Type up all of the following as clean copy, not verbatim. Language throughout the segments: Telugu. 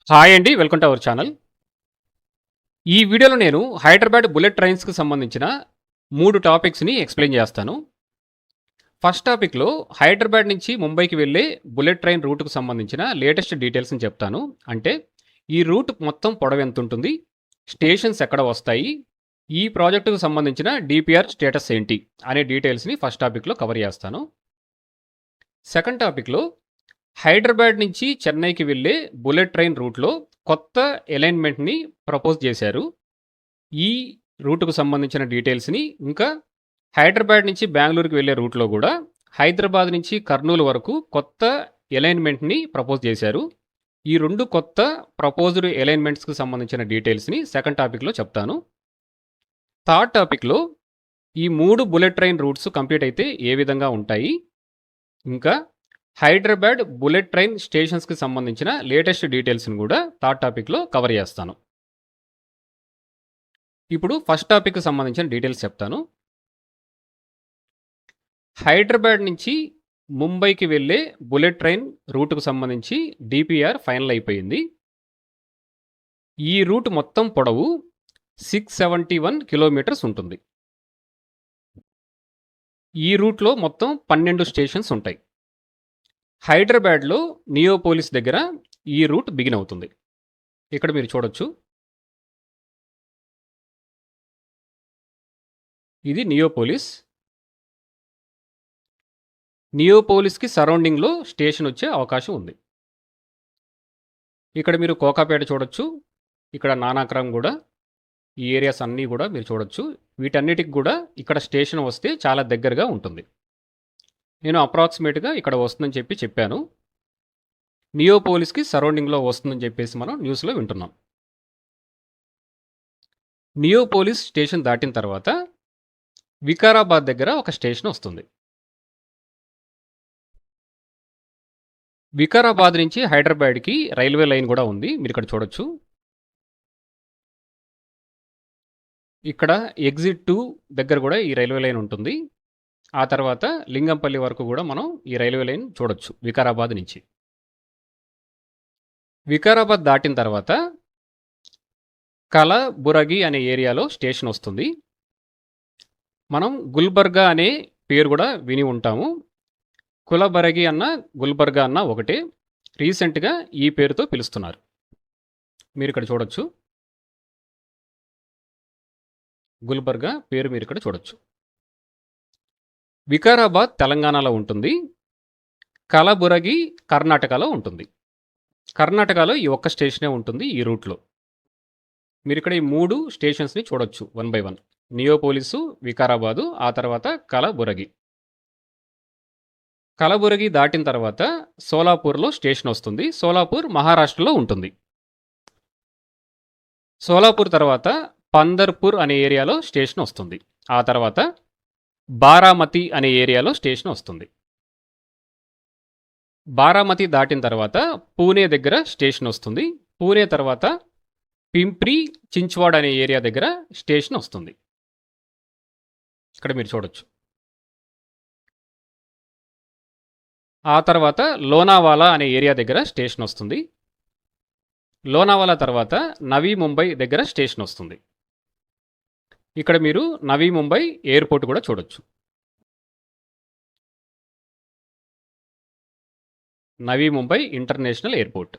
హాయ్ అండి. Welcome to our channel. ఈ వీడియోలో నేను హైదరాబాద్ బుల్లెట్ ట్రైన్స్‌కి సంబంధించిన 3 టాపిక్స్‌ని ఎక్స్‌ప్లెయిన్ చేస్తాను. ఫస్ట్ టాపిక్‌లో హైదరాబాద్ నుంచి ముంబైకి వెళ్ళే బుల్లెట్ ట్రైన్ రూట్‌కి సంబంధించిన లేటెస్ట్ డీటెయిల్స్‌ని చెప్తాను. అంటే ఈ రూట్ మొత్తం పొడవెంతుంటుంది? స్టేషన్స్ ఎక్కడ వస్తాయి? ఈ ప్రాజెక్టుకు సంబంధించిన డీపీఆర్ స్టేటస్ ఏంటి? అనే డీటెయిల్స్‌ని ఫస్ట్ టాపిక్‌లో కవర్ చేస్తాను. సెకండ్ టాపిక్‌లో హైదరాబాద్ నుంచి చెన్నైకి వెళ్ళే బుల్లెట్ ట్రైన్ రూట్‌లో కొత్త అలైన్‌మెంట్‌ని ప్రపోజ్ చేశారు. ఈ రూట్‌కు సంబంధించిన డీటెయిల్స్‌ని ఇంకా హైదరాబాద్ నుంచి బెంగుళూరుకి వెళ్ళే రూట్‌లో గూడా హైదరాబాద్ నుంచి కర్నూలు వరకు కొత్త అలైన్‌మెంట్‌ని ప్రపోజ్ చేశారు. ఈ 2 కొత్త ప్రపోజ్డ్ అలైన్‌మెంట్స్‌కి సంబంధించిన డీటెయిల్స్‌ని సెకండ్ టాపిక్‌లో చెప్తాను. థర్డ్ టాపిక్‌లో ఈ 3 బుల్లెట్ ట్రైన్ రూట్స్ కంప్లీట్ అయితే ఏ విధంగా ఉంటాయి? ఇంకా హైదరాబాద్ బుల్లెట్ ట్రైన్ స్టేషన్స్‌కి సంబంధించిన లేటెస్ట్ డీటెయిల్స్‌ని గూడా థర్డ్ టాపిక్‌లో కవర్ చేస్తాను. ఇప్పుడు ఫస్ట్ టాపిక్‌కి సంబంధించిన డీటెయిల్స్ చెప్తాను. హైదరాబాద్ నుంచి ముంబైకి వెళ్ళే బుల్లెట్ ట్రైన్ రూట్‌కు సంబంధించి డీపీఆర్ ఫైనల్ అయిపోయింది. ఈ రూట్ మొత్తం పొడవు 671 కిలోమీటర్స్ ఉంటుంది. ఈ రూట్‌లో మొత్తం 12 స్టేషన్స్ ఉంటాయి. హైదరాబాద్‌లో నియోపోలిస్ దగ్గర ఈ రూట్ బిగిన్ అవుతుంది. ఇక్కడ మీరు చూడొచ్చు. ఇది నియోపోలిస్. నియోపోలిస్‌కి సరౌండింగ్‌లో స్టేషన్ వచ్చే అవకాశం ఉంది. ఇక్కడ మీరు కోకాపేట చూడొచ్చు. ఇక్కడ నానాక్రమ్ గూడ. ఈ ఏరియాస్ అన్నీ గూడా మీరు చూడొచ్చు. వీటన్నిటికి గూడా ఇక్కడ స్టేషన్ వస్తే చాలా దగ్గరగా ఉంటుంది. నేను అప్రాక్సిమేట్‌గా ఇక్కడ వస్తుందని చెప్పాను. నియోపోలిస్‌కి సరౌండింగ్‌లో వస్తుందని చెప్పేసి మనం న్యూస్‌లో వింటున్నాం. నియోపోలిస్ స్టేషన్ దాటిన తర్వాత వికారాబాద్ దగ్గర ఒక స్టేషన్ వస్తుంది. వికారాబాద్ నుంచి హైదరాబాద్‌కి రైల్వే లైన్ గూడా ఉంది. మీరిక్కడ చూడొచ్చు. ఇక్కడ ఎగ్జిట్ 2 దగ్గర గూడా ఈ రైల్వే లైన్ ఉంటుంది. ఆ తర్వాత లింగంపల్లి వరకు గూడా మనం ఈ రైల్వే లైన్ చూడొచ్చు వికారాబాద్ నుంచి. వికారాబాద్ దాటిన తర్వాత కలబురగి అనే ఏరియాలో స్టేషన్ వస్తుంది. మనం గుల్బర్గా అనే పేరు గూడా విని ఉంటాము. కులబరగి అన్న, గుల్బర్గా అన్న ఒకటే. రీసెంట్‌గా ఈ పేరుతో పిలుస్తున్నారు. మీరిక్కడ చూడొచ్చు. గుల్బర్గా పేరు మీరిక్కడ చూడొచ్చు. వికారాబాద్ తెలంగాణలో ఉంటుంది. కలబురగి కర్ణాటకలో ఉంటుంది. కర్ణాటకలో ఈ ఒక్క స్టేషనే ఉంటుంది ఈ రూట్‌లో. మీరిక్కడ ఈ 3 స్టేషన్స్‌ని చూడొచ్చు వన్ బై వన్. నియోపోలిసు, వికారాబాదు, ఆ తర్వాత కలబురగి. కలబురగి దాటిన తర్వాత సోలాపూర్‌లో స్టేషన్ వస్తుంది. సోలాపూర్ మహారాష్ట్రలో ఉంటుంది. సోలాపూర్ తర్వాత పందర్పూర్ అనే ఏరియాలో స్టేషన్ వస్తుంది. ఆ తర్వాత బారామతి అనే ఏరియాలో స్టేషన్ వస్తుంది. బారామతి దాటిన తర్వాత పూణే దగ్గర స్టేషన్ వస్తుంది. పూణే తర్వాత పింప్రి చించ్వాడ్ అనే ఏరియా దగ్గర స్టేషన్ వస్తుంది. ఇక్కడ మీరు చూడొచ్చు. ఆ తర్వాత లోనావాలా అనే ఏరియా దగ్గర స్టేషన్ వస్తుంది. లోనావాలా తర్వాత నవీ ముంబై దగ్గర స్టేషన్ వస్తుంది. ఇక్కడ మీరు నవీ ముంబై ఎయిర్పోర్ట్ కూడా చూడొచ్చు. నవీ ముంబై ఇంటర్నేషనల్ ఎయిర్పోర్ట్.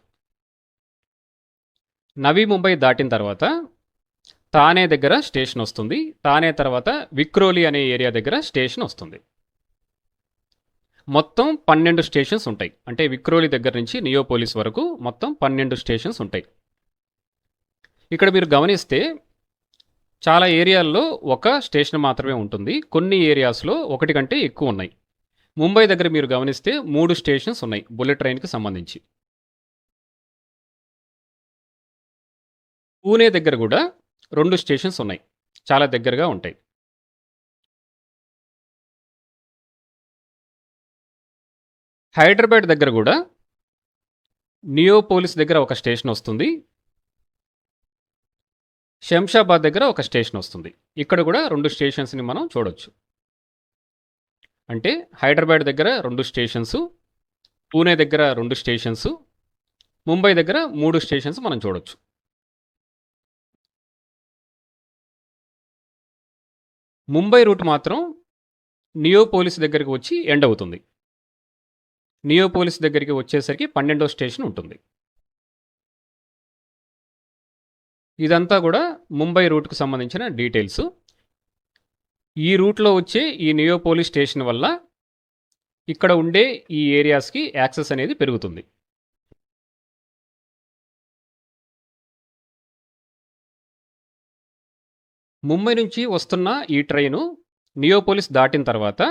నవీ ముంబై దాటిన తర్వాత తానే దగ్గర స్టేషన్ వస్తుంది. తానే తర్వాత విక్రోలి అనే ఏరియా దగ్గర స్టేషన్ వస్తుంది. మొత్తం 12 స్టేషన్స్ ఉంటాయి. అంటే విక్రోలి దగ్గర నుంచి నియోపోలిస్ వరకు మొత్తం 12 స్టేషన్స్ ఉంటాయి. ఇక్కడ మీరు గమనిస్తే చాలా ఏరియాల్లో ఒక స్టేషన్ మాత్రమే ఉంటుంది. కొన్ని ఏరియాస్లో ఒకటి కంటే ఎక్కువ ఉన్నాయి. ముంబై దగ్గర మీరు గమనిస్తే 3 స్టేషన్స్ ఉన్నాయి బుల్లెట్ ట్రైన్కి సంబంధించి. పూణే దగ్గర కూడా 2 స్టేషన్స్ ఉన్నాయి. చాలా దగ్గరగా ఉంటాయి. హైదరాబాద్ దగ్గర కూడా నియోపోలిస్ దగ్గర ఒక స్టేషన్ వస్తుంది. శంషాబాద్ దగ్గర ఒక స్టేషన్ వస్తుంది. ఇక్కడ కూడా 2 స్టేషన్స్‌ని మనం చూడొచ్చు. అంటే హైదరాబాద్ దగ్గర 2 స్టేషన్స్, పూణే దగ్గర 2 స్టేషన్స్, ముంబై దగ్గర 3 స్టేషన్స్ మనం చూడొచ్చు. ముంబై రూట్ మాత్రం నియోపోలిస్ దగ్గరికి వచ్చి ఎండ్ అవుతుంది. నియోపోలిస్ దగ్గరికి వచ్చేసరికి 12వ స్టేషన్ ఉంటుంది. ఇదంతా కూడా ముంబై రూట్‌కు సంబంధించిన డీటెయిల్స్. ఈ రూట్‌లో వచ్చే ఈ నియోపోలిస్ స్టేషన్ వల్ల ఇక్కడ ఉండే ఈ ఏరియాస్‌కి యాక్సెస్ అనేది పెరుగుతుంది. ముంబై నుంచి వస్తున్న ఈ ట్రైను నియోపోలిస్ దాటిన తర్వాత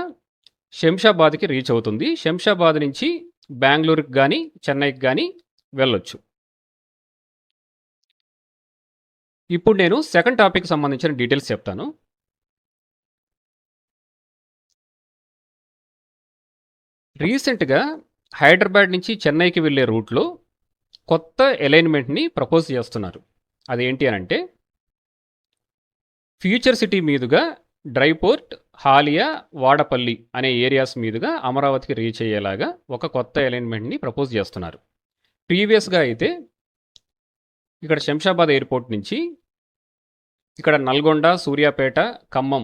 శంషాబాద్‌కి రీచ్ అవుతుంది. శంషాబాద్ నుంచి బెంగుళూరుకి గానీ, చెన్నైకి గానీ వెళ్ళొచ్చు. ఇప్పుడు నేను సెకండ్ టాపిక్‌కి సంబంధించిన డీటెయిల్స్ చెప్తాను. రీసెంట్‌గా హైదరాబాద్ నుంచి చెన్నైకి వెళ్ళే రూట్‌లో కొత్త అలైన్‌మెంట్‌ని ప్రపోజ్ చేస్తున్నారు. అదేంటి అనంటే ఫ్యూచర్ సిటీ మీదుగా డ్రైపోర్ట్, హాలియా, వాడపల్లి అనే ఏరియాస్ మీదుగా అమరావతికి రీచ్ అయ్యేలాగా ఒక కొత్త అలైన్‌మెంట్‌ని ప్రపోజ్ చేస్తున్నారు. ప్రీవియస్‌గా అయితే ఇక్కడ శంషాబాద్ ఎయిర్‌పోర్ట్ నుంచి ఇక్కడ నల్గొండ, సూర్యాపేట, ఖమ్మం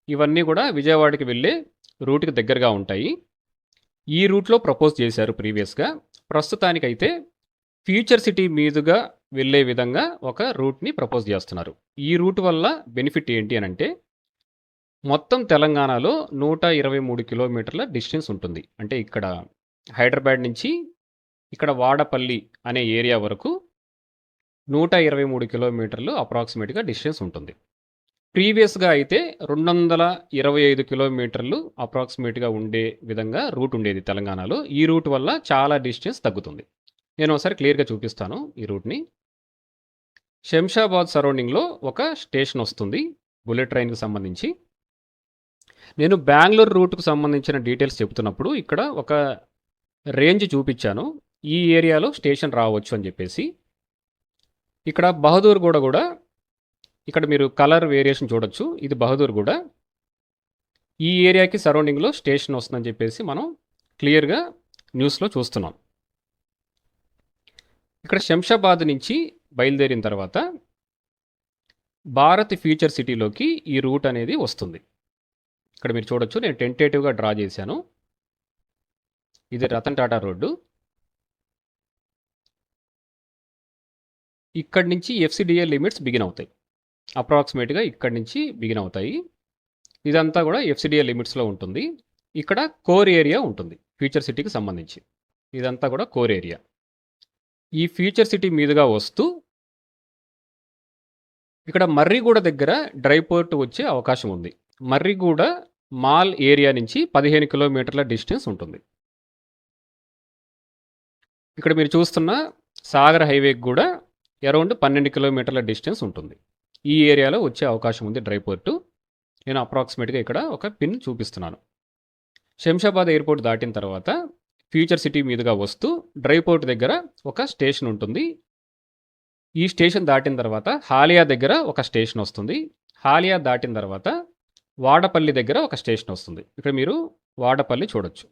ఇవన్నీ కూడా విజయవాడకి వెళ్ళే రూట్‌కి దగ్గరగా ఉంటాయి. ఈ రూట్‌లో ప్రపోజ్ చేశారు ప్రీవియస్‌గా. ప్రస్తుతానికైతే ఫ్యూచర్ సిటీ మీదుగా వెళ్ళే విధంగా ఒక రూట్‌ని ప్రపోజ్ చేస్తున్నారు. ఈ రూట్ వల్ల బెనిఫిట్ ఏంటి అనంటే మొత్తం తెలంగాణలో 123 కిలోమీటర్ల డిస్టెన్స్ ఉంటుంది. అంటే ఇక్కడ హైదరాబాద్ నుంచి ఇక్కడ వాడపల్లి అనే ఏరియా వరకు 123 కిలోమీటర్లు అప్రాక్సిమేట్‌గా డిస్టెన్స్ ఉంటుంది. ప్రీవియస్‌గా అయితే 225 కిలోమీటర్లు అప్రాక్సిమేట్‌గా ఉండే విధంగా రూట్ ఉండేది తెలంగాణలో. ఈ రూట్ వల్ల చాలా డిస్టెన్స్ తగ్గుతుంది. నేను ఒకసారి క్లియర్‌గా చూపిస్తాను ఈ రూట్‌ని. శంషాబాద్ సరౌండింగ్‌లో ఒక స్టేషన్ వస్తుంది బుల్లెట్ ట్రైన్‌కి సంబంధించి. నేను బెంగుళూరు రూట్‌కు సంబంధించిన డీటెయిల్స్ చెప్తున్నప్పుడు ఇక్కడ ఒక రేంజ్ చూపించాను. ఈ ఏరియాలో స్టేషన్ రావచ్చు అని చెప్పేసి. ఇక్కడ బహదూర్గూడ కూడా ఇక్కడ మీరు కలర్ వేరియేషన్ చూడొచ్చు. ఇది బహదూర్గూడ. ఈ ఏరియాకి సరౌండింగ్‌లో స్టేషన్ వస్తుందని చెప్పేసి మనం క్లియర్‌గా న్యూస్‌లో చూస్తున్నాం. ఇక్కడ శంషాబాద్ నుంచి బయలుదేరిన తర్వాత భారత్ ఫ్యూచర్ సిటీలోకి ఈ రూట్ అనేది వస్తుంది. ఇక్కడ మీరు చూడొచ్చు. నేను టెంటేటివ్‌గా డ్రా చేశాను. ఇది రతన్ టాటా రోడ్డు. ఇక్కడి నుంచి ఎఫ్‌సిడిఏ లిమిట్స్ బిగిన్ అవుతాయి. అప్రాక్సిమేట్‌గా ఇక్కడి నుంచి బిగిన్ అవుతాయి. ఇదంతా కూడా ఎఫ్‌సిడిఏ లిమిట్స్‌లో ఉంటుంది. ఇక్కడ కోర్ ఏరియా ఉంటుంది ఫ్యూచర్ సిటీకి సంబంధించి. ఇదంతా కూడా కోర్ ఏరియా. ఈ ఫ్యూచర్ సిటీ మీదుగా వస్తూ ఇక్కడ మర్రిగూడ దగ్గర డ్రైపోర్ట్ వచ్చే అవకాశం ఉంది. మర్రిగూడ మాల్ ఏరియా నుంచి 15 కిలోమీటర్ల డిస్టెన్స్ ఉంటుంది. ఇక్కడ మీరు చూస్తున్న సాగర్ హైవేకి కూడా అరౌండ్ 12 కిలోమీటర్ల డిస్టెన్స్ ఉంటుంది. ఈ ఏరియాలో వచ్చే అవకాశం ఉంది డ్రైపోర్టు. నేను అప్రాక్సిమేట్‌గా ఇక్కడ ఒక పిన్ చూపిస్తున్నాను. శంషాబాద్ ఎయిర్‌పోర్ట్ దాటిన తర్వాత ఫ్యూచర్ సిటీ మీదుగా వస్తూ డ్రైపోర్ట్ దగ్గర ఒక స్టేషన్ ఉంటుంది. ఈ స్టేషన్ దాటిన తర్వాత హాలియా దగ్గర ఒక స్టేషన్ వస్తుంది. హాలియా దాటిన తర్వాత వాడపల్లి దగ్గర ఒక స్టేషన్ వస్తుంది. ఇక్కడ మీరు వాడపల్లి చూడొచ్చు.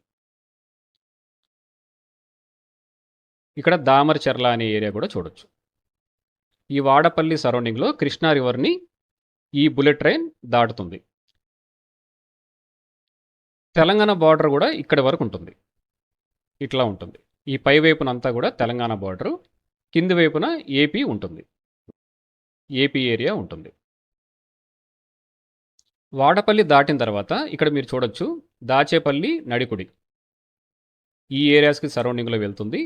ఇక్కడ దామరచెర్ల అనే ఏరియా కూడా చూడొచ్చు. ఈ వాడపల్లి సరౌండింగ్‌లో కృష్ణా రివర్‌ని ఈ బుల్లెట్ ట్రైన్ దాటుతుంది. తెలంగాణ బార్డర్ కూడా ఇక్కడి వరకు ఉంటుంది. ఇట్లా ఉంటుంది. ఈ పై వైపునంతా కూడా తెలంగాణ బార్డరు. కింది వైపున ఏపీ ఉంటుంది. ఏపీ ఏరియా ఉంటుంది. వాడపల్లి దాటిన తర్వాత ఇక్కడ మీరు చూడొచ్చు దాచేపల్లి, నడికుడి. ఈ ఏరియాస్‌కి సరౌండింగ్‌లో వెళ్తుంది.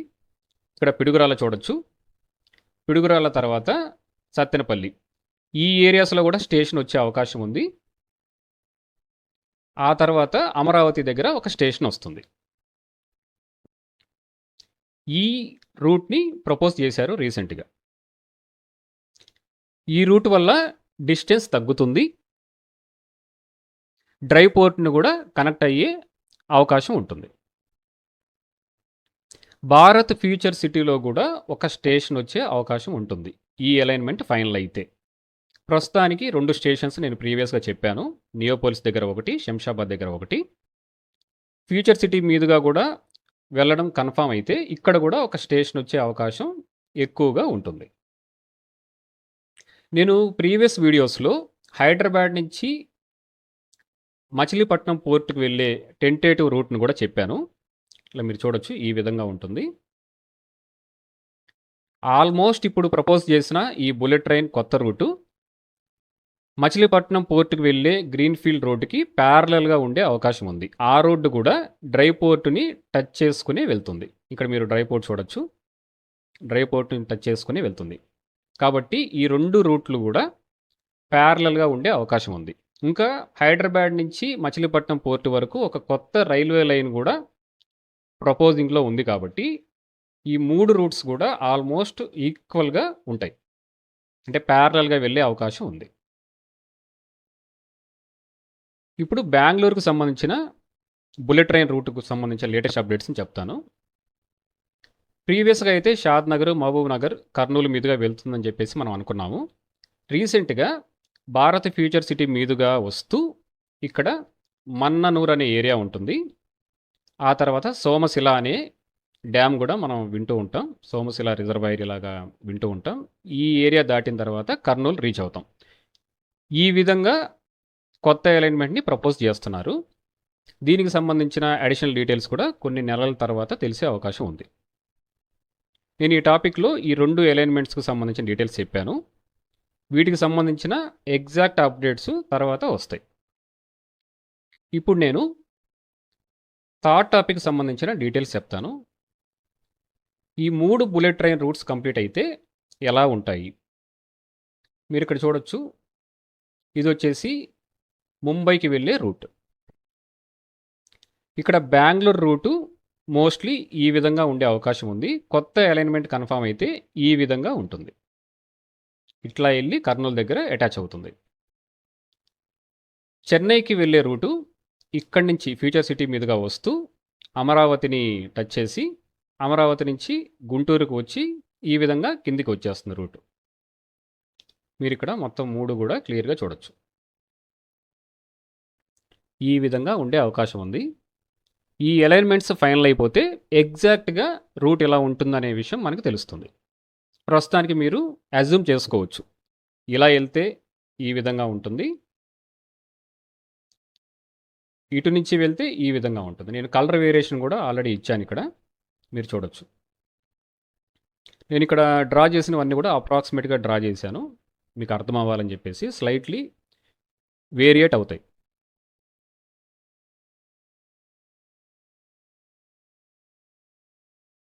ఇక్కడ పిడుగురాల చూడొచ్చు. పిడుగురాల తర్వాత సత్తెనపల్లి. ఈ ఏరియాస్‌లో కూడా స్టేషన్ వచ్చే అవకాశం ఉంది. ఆ తర్వాత అమరావతి దగ్గర ఒక స్టేషన్ వస్తుంది. ఈ రూట్‌ని ప్రపోజ్ చేశారు రీసెంట్‌గా. ఈ రూట్ వల్ల డిస్టెన్స్ తగ్గుతుంది. డ్రైపోర్ట్‌ని కూడా కనెక్ట్ అయ్యే అవకాశం ఉంటుంది. భారత్ ఫ్యూచర్ సిటీలో కూడా ఒక స్టేషన్ వచ్చే అవకాశం ఉంటుంది. ఈ అలైన్‌మెంట్ ఫైనల్ అయితే. ప్రస్తుతానికి 2 స్టేషన్స్ నేను ప్రీవియస్‌గా చెప్పాను. నియోపోలిస్ దగ్గర ఒకటి, శంషాబాద్ దగ్గర ఒకటి. ఫ్యూచర్ సిటీ మీదుగా కూడా వెళ్ళడం కన్ఫర్మ్ అయితే ఇక్కడ కూడా ఒక స్టేషన్ వచ్చే అవకాశం ఎక్కువగా ఉంటుంది. నేను ప్రీవియస్ వీడియోస్‌లో హైదరాబాద్ నుంచి మచిలీపట్నం పోర్ట్‌కి వెళ్ళే టెంటేటివ్ రూట్‌ని కూడా చెప్పాను. ఇలా మీరు చూడొచ్చు ఈ విధంగా ఉంటుంది. ఆల్మోస్ట్ ఇప్పుడు ప్రపోజ్ చేసిన ఈ బుల్లెట్ ట్రైన్ కొత్త రూటు మచిలీపట్నం పోర్ట్‌కి వెళ్ళే గ్రీన్‌ఫీల్డ్ రోడ్డుకి ప్యారలల్‌గా ఉండే అవకాశం ఉంది. ఆ రోడ్డు కూడా డ్రై పోర్ట్‌ని టచ్ చేసుకుని వెళ్తుంది. ఇక్కడ మీరు డ్రై పోర్ట్ చూడొచ్చు. డ్రై పోర్ట్‌ని టచ్ చేసుకుని వెళ్తుంది. కాబట్టి ఈ 2 రూట్లు కూడా ప్యారలల్‌గా ఉండే అవకాశం ఉంది. ఇంకా హైదరాబాద్ నుంచి మచిలీపట్నం పోర్ట్ వరకు ఒక కొత్త రైల్వే లైన్ కూడా ప్రపోజింగ్‌లో ఉంది కాబట్టి ఈ 3 రూట్స్ కూడా ఆల్మోస్ట్ ఈక్వల్‌గా ఉంటాయి. అంటే ప్యారలల్‌గా వెళ్ళే అవకాశం ఉంది. ఇప్పుడు బెంగుళూరుకు సంబంధించిన బుల్లెట్ ట్రైన్ రూట్‌కు సంబంధించిన లేటెస్ట్ అప్డేట్స్‌ని చెప్తాను. ప్రీవియస్‌గా అయితే షాద్‌నగర్, మహబూబ్ నగర్, కర్నూలు మీదుగా వెళ్తుందని చెప్పేసి మనం అనుకున్నాము. రీసెంట్‌గా భారత్ ఫ్యూచర్ సిటీ మీదుగా వస్తూ ఇక్కడ మన్ననూర్ అనే ఏరియా ఉంటుంది. ఆ తర్వాత సోమశిల అనే డ్యామ్ కూడా మనం వింటూ ఉంటాం. సోమశిల రిజర్వాయర్ ఇలాగా వింటూ ఉంటాం. ఈ ఏరియా దాటిన తర్వాత కర్నూలు రీచ్ అవుతాం. ఈ విధంగా కొత్త అలైన్మెంట్‌ని ప్రపోజ్ చేస్తున్నారు. దీనికి సంబంధించిన అడిషనల్ డీటెయిల్స్ కూడా కొన్ని నెలల తర్వాత తెలిసే అవకాశం ఉంది. నేను ఈ టాపిక్‌లో ఈ 2 అలైన్మెంట్స్‌కు సంబంధించిన డీటెయిల్స్ చెప్పాను. వీటికి సంబంధించిన ఎగ్జాక్ట్ అప్డేట్స్ తర్వాత వస్తాయి. ఇప్పుడు నేను థర్డ్ టాపిక్‌కి సంబంధించిన డీటెయిల్స్ చెప్తాను. ఈ 3 బుల్లెట్ ట్రైన్ రూట్స్ కంప్లీట్ అయితే ఎలా ఉంటాయి? మీరు ఇక్కడ చూడొచ్చు. ఇదొచ్చేసి ముంబైకి వెళ్ళే రూట్. ఇక్కడ బెంగుళూరు రూటు మోస్ట్‌లీ ఈ విధంగా ఉండే అవకాశం ఉంది. కొత్త అలైన్మెంట్ కన్ఫర్మ్ అయితే ఈ విధంగా ఉంటుంది. ఇట్లా వెళ్ళి కర్నూలు దగ్గర అటాచ్ అవుతుంది. చెన్నైకి వెళ్ళే రూటు ఇక్కడి నుంచి ఫ్యూచర్ సిటీ మీదుగా వస్తూ అమరావతిని టచ్ చేసి అమరావతి నుంచి గుంటూరుకు వచ్చి ఈ విధంగా కిందికి వచ్చేస్తుంది రూటు. మీరు ఇక్కడ మొత్తం 3 కూడా క్లియర్‌గా చూడొచ్చు. ఈ విధంగా ఉండే అవకాశం ఉంది. ఈ అలైన్మెంట్స్ ఫైనల్ అయిపోతే ఎగ్జాక్ట్‌గా రూట్ ఎలా ఉంటుందనే విషయం మనకు తెలుస్తుంది. ప్రస్తుతానికి మీరు అజ్యూమ్ చేసుకోవచ్చు. ఇలా వెళ్తే ఈ విధంగా ఉంటుంది. ఇటు నుంచి వెళ్తే ఈ విధంగా ఉంటుంది. నేను కలర్ వేరియేషన్ కూడా ఆల్రెడీ ఇచ్చాను ఇక్కడ. మీరు చూడొచ్చు. నేను ఇక్కడ డ్రా చేసినవన్నీ కూడా అప్రాక్సిమేట్‌గా డ్రా చేశాను. మీకు అర్థం అవ్వాలని చెప్పేసి స్లైట్‌లీ వేరియేట్ అవుతాయి.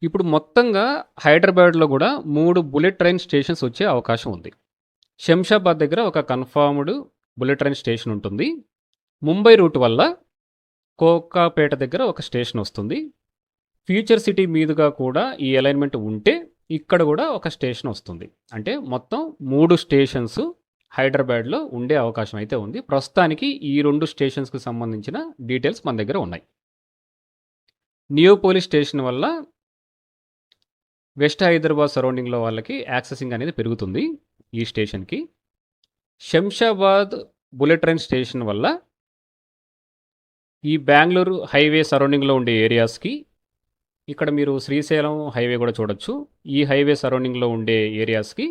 ఇప్పుడు మొత్తంగా హైదరాబాద్‌లో కూడా 3 బుల్లెట్ ట్రైన్ స్టేషన్స్ వచ్చే అవకాశం ఉంది. శంషాబాద్ దగ్గర ఒక కన్ఫర్మ్డ్ బుల్లెట్ ట్రైన్ స్టేషన్ ఉంటుంది. ముంబై రూట్ వల్ల కోకాపేట దగ్గర ఒక స్టేషన్ వస్తుంది. ఫ్యూచర్ సిటీ మీదుగా కూడా ఈ అలైన్మెంట్ ఉంటే ఇక్కడ కూడా ఒక స్టేషన్ వస్తుంది. అంటే మొత్తం 3 స్టేషన్స్ హైదరాబాద్‌లో ఉండే అవకాశం అయితే ఉంది. ప్రస్తుతానికి ఈ 2 స్టేషన్స్‌కి సంబంధించిన డీటెయిల్స్ మన దగ్గర ఉన్నాయి. నియోపోలిస్ స్టేషన్ వల్ల వెస్ట్ హైదరాబాద్ సరౌండింగ్‌లో వాళ్ళకి యాక్సెసింగ్ అనేది పెరుగుతుంది ఈ స్టేషన్‌కి. శంషాబాద్ బుల్లెట్ ట్రైన్ స్టేషన్ వల్ల ఈ బెంగుళూరు హైవే సరౌండింగ్‌లో ఉండే ఏరియాస్‌కి ఇక్కడ మీరు శ్రీశైలం హైవే కూడా చూడొచ్చు. ఈ హైవే సరౌండింగ్‌లో ఉండే ఏరియాస్‌కి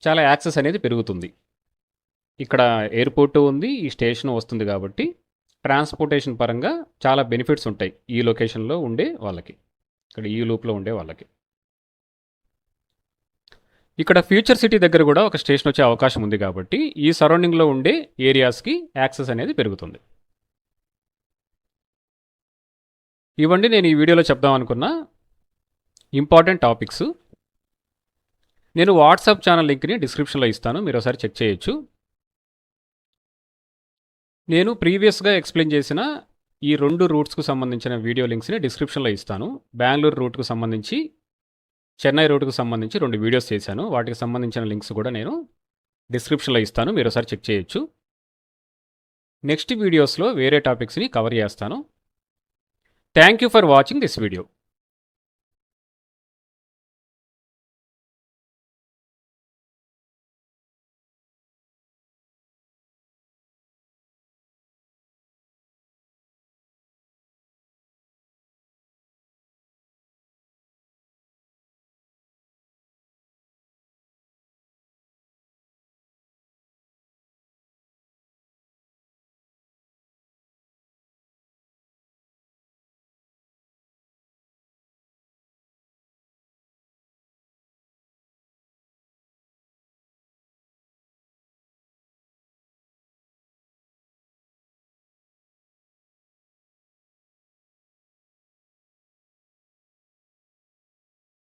చాలా యాక్సెస్ అనేది పెరుగుతుంది. ఇక్కడ ఎయిర్‌పోర్ట్ ఉంది. ఈ స్టేషన్ వస్తుంది కాబట్టి ట్రాన్స్‌పోర్టేషన్ పరంగా చాలా బెనిఫిట్స్ ఉంటాయి ఈ లొకేషన్‌లో ఉండే వాళ్ళకి. ఇక్కడ ఈ లూప్‌లో ఉండే వాళ్ళకి. ఇక్కడ ఫ్యూచర్ సిటీ దగ్గర కూడా ఒక స్టేషన్ వచ్చే అవకాశం ఉంది కాబట్టి ఈ సరౌండింగ్‌లో ఉండే ఏరియాస్‌కి యాక్సెస్ అనేది పెరుగుతుంది. ఇవండి నేను ఈ వీడియోలో చెప్దాం అనుకున్న ఇంపార్టెంట్ టాపిక్స్. నేను వాట్సాప్ ఛానల్ లింక్ని డిస్క్రిప్షన్లో ఇస్తాను. మీరు ఒకసారి చెక్ చేయొచ్చు. నేను ప్రీవియస్గా ఎక్స్ప్లెయిన్ చేసిన ఈ 2 రూట్స్కు సంబంధించిన వీడియో లింక్స్ని డిస్క్రిప్షన్లో ఇస్తాను. బెంగుళూరు రూట్కు సంబంధించి, చెన్నై రూట్కు సంబంధించి 2 వీడియోస్ చేశాను. వాటికి సంబంధించిన లింక్స్ కూడా నేను డిస్క్రిప్షన్లో ఇస్తాను. మీరు ఒకసారి చెక్ చేయొచ్చు. నెక్స్ట్ వీడియోస్లో వేరే టాపిక్స్ని కవర్ చేస్తాను. Thank you for watching this video.